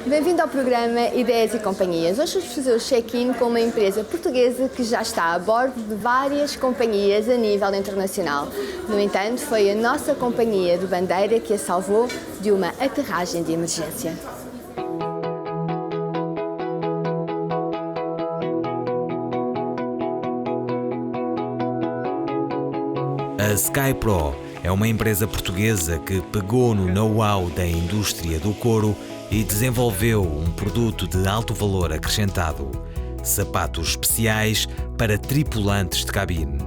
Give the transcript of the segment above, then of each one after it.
Bem-vindo ao programa Ideias e Companhias. Hoje vamos fazer o check-in com uma empresa portuguesa que já está a bordo de várias companhias a nível internacional. No entanto, foi a nossa companhia de bandeira que a salvou de uma aterragem de emergência. A SkyPro é uma empresa portuguesa que pegou no know-how da indústria do couro e desenvolveu um produto de alto valor acrescentado: sapatos especiais para tripulantes de cabine.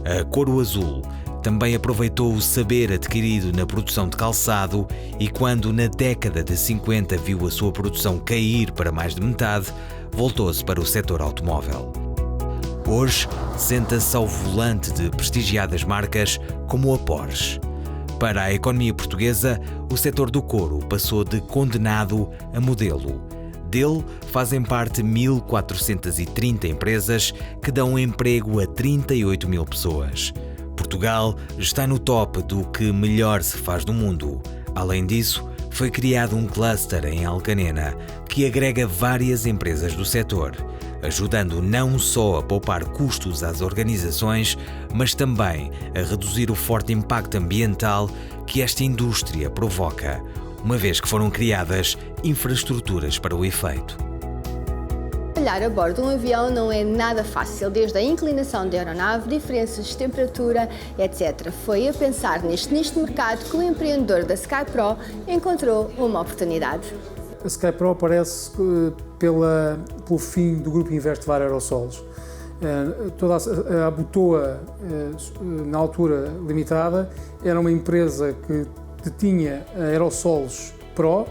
A Couro Azul também aproveitou o saber adquirido na produção de calçado e, quando na década de 50 viu a sua produção cair para mais de metade, voltou-se para o setor automóvel. Hoje, senta-se ao volante de prestigiadas marcas como a Porsche. Para a economia portuguesa, o setor do couro passou de condenado a modelo. Dele fazem parte 1.430 empresas que dão emprego a 38 mil pessoas. Portugal está no top do que melhor se faz no mundo. Além disso, foi criado um cluster em Alcanena que agrega várias empresas do setor, ajudando não só a poupar custos às organizações, mas também a reduzir o forte impacto ambiental que esta indústria provoca, uma vez que foram criadas infraestruturas para o efeito. Trabalhar a bordo de um avião não é nada fácil, desde a inclinação da aeronave, diferenças de temperatura, etc. Foi a pensar neste nicho de mercado que o empreendedor da SkyPro encontrou uma oportunidade. A SkyPro aparece pelo fim do grupo Investvar Aerosols. Toda a Butoa, na altura limitada, era uma empresa que detinha Aerosols Pro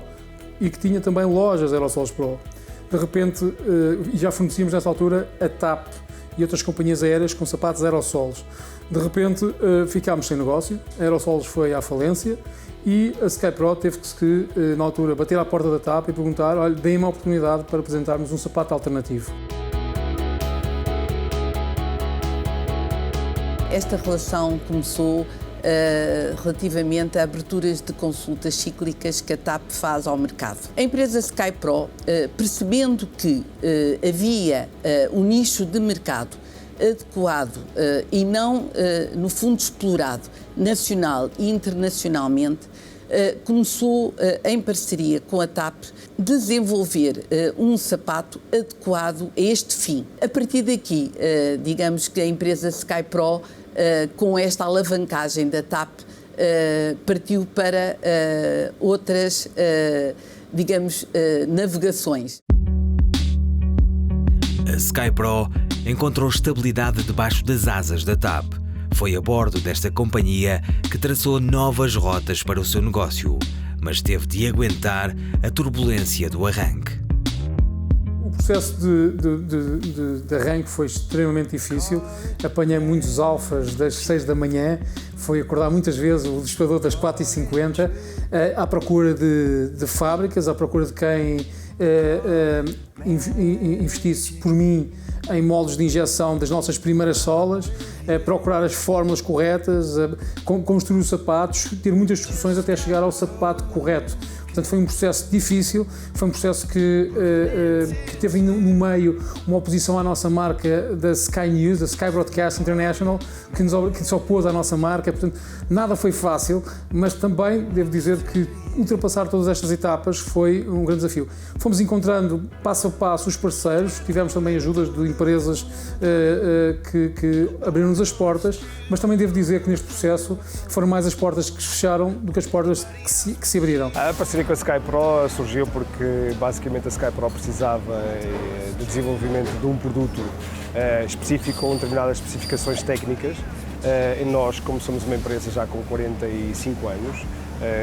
e que tinha também lojas Aerosols Pro. De repente, já fornecíamos nessa altura a TAP e outras companhias aéreas com sapatos Aerosols. De repente, ficámos sem negócio, a Aerosols foi à falência e a SkyPro teve que, na altura, bater à porta da TAP e perguntar: olha, deem-me a oportunidade para apresentarmos um sapato alternativo. Esta relação começou relativamente a aberturas de consultas cíclicas que a TAP faz ao mercado. A empresa SkyPro, percebendo que havia um nicho de mercado adequado e não, no fundo, explorado nacional e internacionalmente, começou, em parceria com a TAP, desenvolver um sapato adequado a este fim. A partir daqui, digamos que a empresa SkyPro, com esta alavancagem da TAP, partiu para outras, digamos, navegações. A SkyPro encontrou estabilidade debaixo das asas da TAP. Foi a bordo desta companhia que traçou novas rotas para o seu negócio, mas teve de aguentar a turbulência do arranque. O processo de arranque foi extremamente difícil. Apanhei muitos alfas das 6 da manhã, foi acordar muitas vezes o despertador das 4h50, à procura de fábricas, à procura de quem investisse por mim em moldes de injeção das nossas primeiras solas, procurar as fórmulas corretas, construir os sapatos, ter muitas discussões até chegar ao sapato correto. Portanto, foi um processo difícil, foi um processo que teve no meio uma oposição à nossa marca da Sky News, da Sky Broadcast International, que se opôs à nossa marca. Portanto, nada foi fácil, mas também devo dizer que ultrapassar todas estas etapas foi um grande desafio. Fomos encontrando passo a passo os parceiros, tivemos também ajudas de empresas que abriram-nos as portas, mas também devo dizer que neste processo foram mais as portas que se fecharam do que as portas que se abriram. A parceria com a SkyPro surgiu porque basicamente a SkyPro precisava de desenvolvimento de um produto específico com determinadas especificações técnicas. E nós, como somos uma empresa já com 45 anos,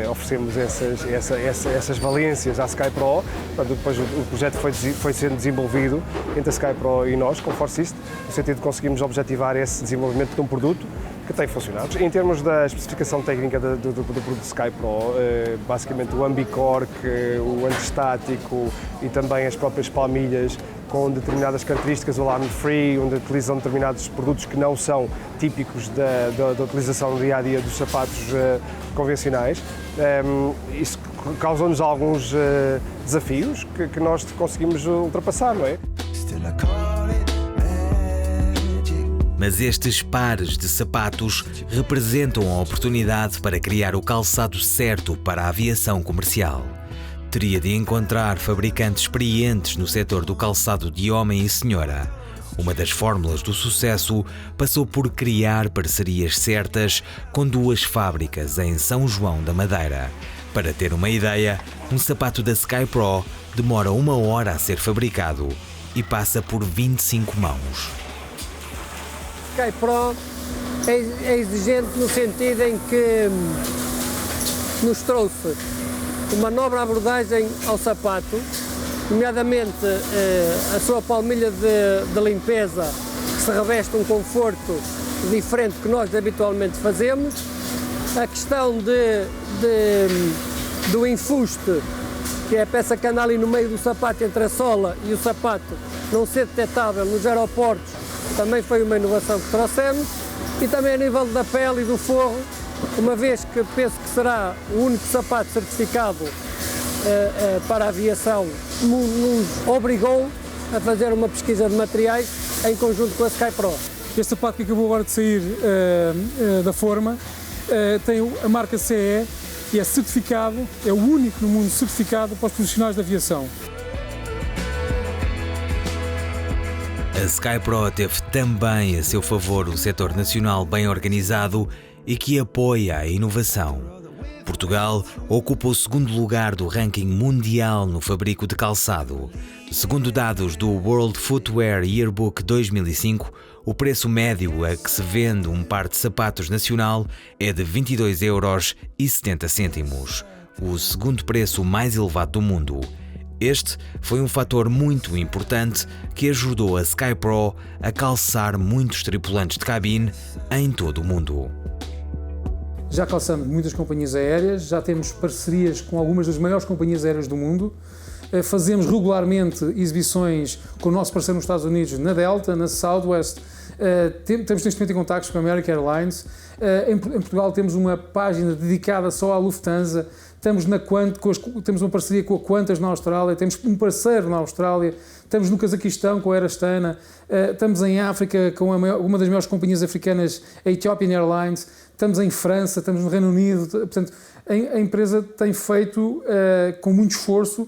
oferecemos essas valências à SkyPro. Depois o projeto foi sendo desenvolvido entre a SkyPro e nós, com Forcist, no sentido de conseguirmos objetivar esse desenvolvimento de um produto que tem funcionado. Em termos da especificação técnica do produto SkyPro, basicamente o Ambicork, o antistático e também as próprias palmilhas com determinadas características, o alarme free, onde utilizam determinados produtos que não são típicos da utilização no dia-a-dia dos sapatos convencionais. Isso causou-nos alguns desafios que nós conseguimos ultrapassar, não é? Mas estes pares de sapatos representam a oportunidade para criar o calçado certo para a aviação comercial. Teria de encontrar fabricantes experientes no setor do calçado de homem e senhora. Uma das fórmulas do sucesso passou por criar parcerias certas com 2 fábricas em São João da Madeira. Para ter uma ideia, um sapato da Sky Pro demora 1 hora a ser fabricado e passa por 25 mãos. Sky Pro é exigente no sentido em que nos trouxe uma nova abordagem ao sapato, nomeadamente a sua palmilha de limpeza, que se reveste um conforto diferente que nós habitualmente fazemos, a questão do enfuste, que é a peça que anda ali no meio do sapato, entre a sola e o sapato, não ser detectável nos aeroportos, também foi uma inovação que trouxemos, e também a nível da pele e do forro, uma vez que penso que será o único sapato certificado para a aviação, nos obrigou a fazer uma pesquisa de materiais em conjunto com a Sky Pro. Este sapato que acabou agora de sair da forma tem a marca CE e é certificado, é o único no mundo certificado para os profissionais da aviação. A Sky Pro teve também a seu favor um setor nacional bem organizado e que apoia a inovação. Portugal ocupa o 2º lugar do ranking mundial no fabrico de calçado. Segundo dados do World Footwear Yearbook 2005, o preço médio a que se vende um par de sapatos nacional é de 22,70 €, o 2º preço mais elevado do mundo. Este foi um fator muito importante que ajudou a Sky Pro a calçar muitos tripulantes de cabine em todo o mundo. Já calçamos muitas companhias aéreas, já temos parcerias com algumas das maiores companhias aéreas do mundo, fazemos regularmente exibições com o nosso parceiro nos Estados Unidos, na Delta, na Southwest, temos neste momento em contactos com a American Airlines, em Portugal temos uma página dedicada só à Lufthansa, temos uma parceria com a Qantas na Austrália, temos um parceiro na Austrália, estamos no Cazaquistão com a Air Astana, estamos em África com uma das maiores companhias africanas, a Ethiopian Airlines, estamos em França, estamos no Reino Unido, portanto a empresa tem feito com muito esforço,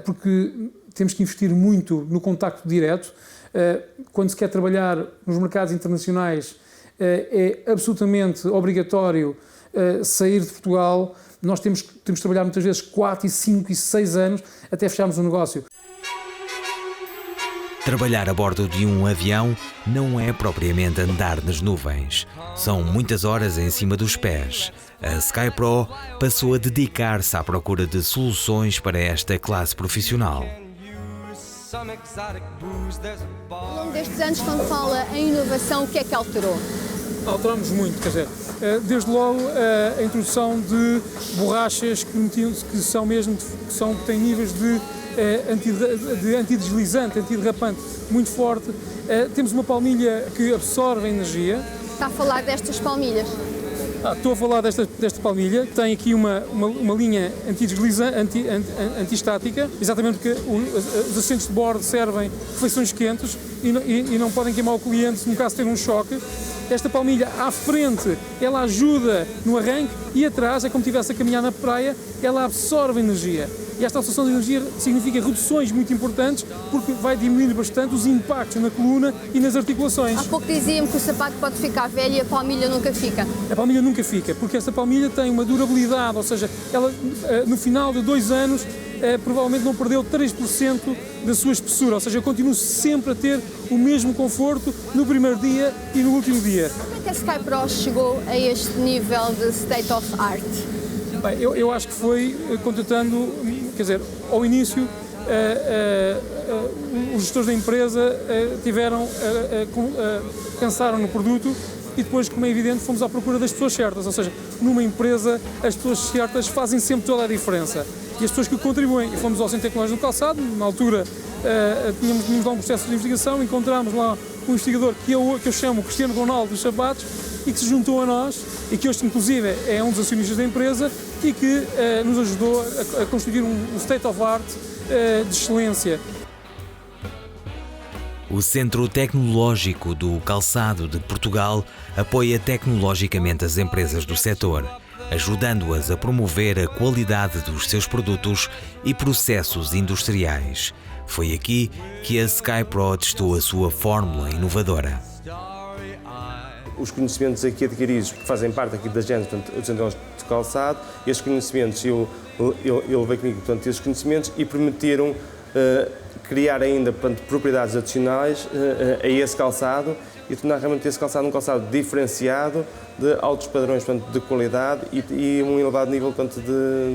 porque temos que investir muito no contacto direto. Quando se quer trabalhar nos mercados internacionais, é absolutamente obrigatório sair de Portugal. Nós temos que trabalhar muitas vezes 4, 5 e 6 anos até fecharmos o negócio. Trabalhar a bordo de um avião não é propriamente andar nas nuvens. São muitas horas em cima dos pés. A Sky Pro passou a dedicar-se à procura de soluções para esta classe profissional. Ao longo destes anos, quando fala em inovação, o que é que alterou? Alteramos muito, quer dizer, desde logo a introdução de borrachas que têm níveis de antideslizante, antiderrapante muito forte. Temos uma palmilha que absorve a energia. Está a falar destas palmilhas? Estou a falar desta palmilha, que tem aqui uma linha anti-estática, exatamente porque os assentos de bordo servem refeições quentes e não podem queimar o cliente no caso de ter um choque. Esta palmilha à frente, ela ajuda no arranque e atrás, é como se estivesse a caminhar na praia, ela absorve energia. E esta absorção de energia significa reduções muito importantes porque vai diminuir bastante os impactos na coluna e nas articulações. Há pouco dizia-me que o sapato pode ficar velho e a palmilha nunca fica. A palmilha nunca fica, porque esta palmilha tem uma durabilidade, ou seja, ela no final de 2 anos provavelmente não perdeu 3% da sua espessura, ou seja, eu continuo sempre a ter o mesmo conforto no primeiro dia e no último dia. Como é que a Sky Pro chegou a este nível de state of art? Bem, eu acho que foi contratando, quer dizer, ao início os gestores da empresa pensaram no produto e depois, como é evidente, fomos à procura das pessoas certas, ou seja, numa empresa as pessoas certas fazem sempre toda a diferença e as pessoas que contribuem. E fomos ao Centro Tecnológico do Calçado, na altura tínhamos lá um processo de investigação, encontramos lá um investigador que eu chamo Cristiano Ronaldo dos sapatos e que se juntou a nós e que hoje inclusive é um dos acionistas da empresa e que nos ajudou a constituir um state of art de excelência. O Centro Tecnológico do Calçado de Portugal apoia tecnologicamente as empresas do setor, ajudando-as a promover a qualidade dos seus produtos e processos industriais. Foi aqui que a SkyPro testou a sua fórmula inovadora. Os conhecimentos aqui adquiridos fazem parte aqui da Gênesis, portanto, o Centro de Calçado, e estes conhecimentos, eu levei comigo, portanto, estes conhecimentos e permitiram criar ainda, portanto, propriedades adicionais a esse calçado e tornar realmente esse calçado um calçado diferenciado, de altos padrões, portanto, de qualidade e um elevado nível, portanto,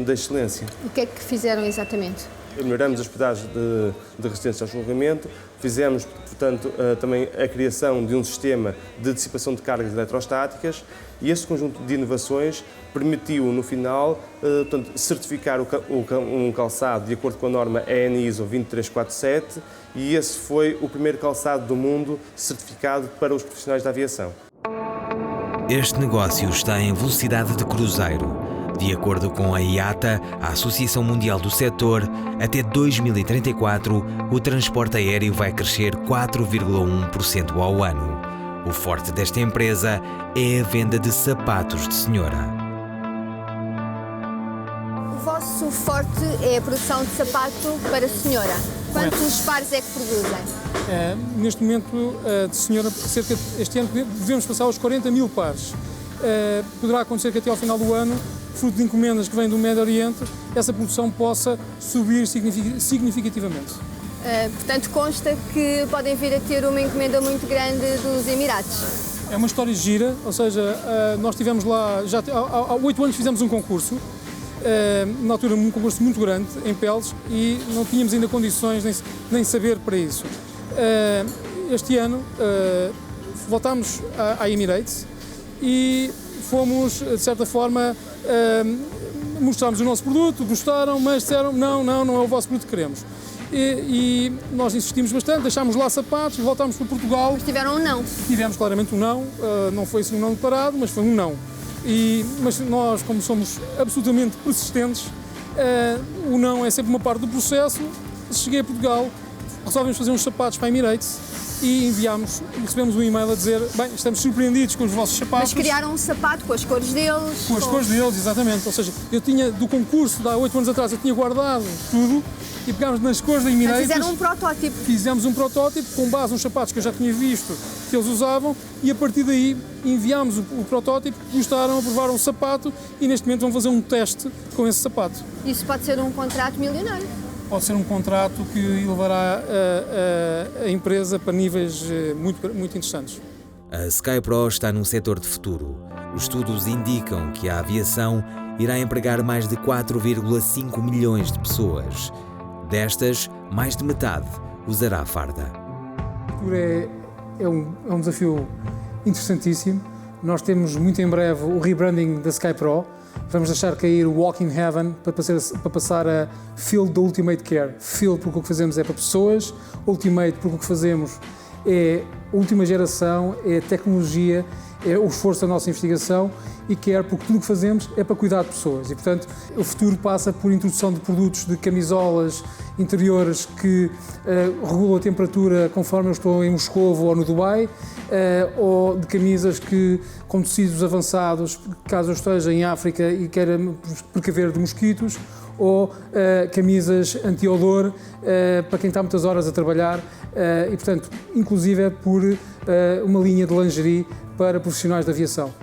de excelência. O que é que fizeram exatamente? Melhoramos as pedagens de resistência ao escorregamento, fizemos, portanto, também a criação de um sistema de dissipação de cargas eletrostáticas e esse conjunto de inovações permitiu, no final, portanto, certificar um calçado de acordo com a norma EN ISO 23447 e esse foi o primeiro calçado do mundo certificado para os profissionais da aviação. Este negócio está em velocidade de cruzeiro. De acordo com a IATA, a Associação Mundial do Setor, até 2034 o transporte aéreo vai crescer 4,1% ao ano. O forte desta empresa é a venda de sapatos de senhora. O vosso forte é a produção de sapato para senhora. Quantos pares é que produzem? Neste momento, de senhora, este ano devemos passar aos 40 mil pares. Poderá acontecer que até ao final do ano, fruto de encomendas que vêm do Médio Oriente, essa produção possa subir significativamente. Portanto, consta que podem vir a ter uma encomenda muito grande dos Emirados. É uma história gira, ou seja, nós tivemos lá, já há 8 anos fizemos um concurso, na altura um concurso muito grande, em peles, e não tínhamos ainda condições nem saber para isso. Este ano voltámos à Emirates e fomos, de certa forma, mostramos o nosso produto, gostaram, mas disseram não é o vosso produto que queremos. E nós insistimos bastante, deixámos lá sapatos, voltámos para Portugal. Mas tiveram um não? Tivemos claramente um não, não foi assim um não declarado, mas foi um não. Mas nós, como somos absolutamente persistentes, o não é sempre uma parte do processo. Cheguei a Portugal, resolvemos fazer uns sapatos para a Emirates e recebemos um e-mail a dizer, bem, estamos surpreendidos com os vossos sapatos. Mas criaram um sapato com as cores deles? Com as cores deles, exatamente. Ou seja, eu tinha, do concurso de há 8 anos atrás, eu tinha guardado tudo e pegámos nas cores da Emirates. Fizeram um protótipo? Fizemos um protótipo com base nos sapatos que eu já tinha visto que eles usavam e a partir daí enviámos o protótipo, gostaram, aprovaram o sapato e neste momento vão fazer um teste com esse sapato. Isso pode ser um contrato milionário? Pode ser um contrato que levará a empresa para níveis muito interessantes. A SkyPro está num setor de futuro. Os estudos indicam que a aviação irá empregar mais de 4,5 milhões de pessoas. Destas, mais de metade usará a farda. É um desafio interessantíssimo. Nós temos muito em breve o rebranding da SkyPro. Vamos deixar cair o Walk in Heaven para passar a Field da Ultimate Care. Field porque o que fazemos é para pessoas, Ultimate porque o que fazemos é a última geração, é a tecnologia, é o esforço da nossa investigação e Care porque tudo o que fazemos é para cuidar de pessoas. E, portanto, o futuro passa por introdução de produtos de camisolas interiores que regulam a temperatura conforme eu estou em Moscovo ou no Dubai, ou de camisas com tecidos avançados, caso eu esteja em África e queira me precaver de mosquitos, ou camisas anti-odor para quem está muitas horas a trabalhar e, portanto, inclusive por uma linha de lingerie para profissionais de aviação.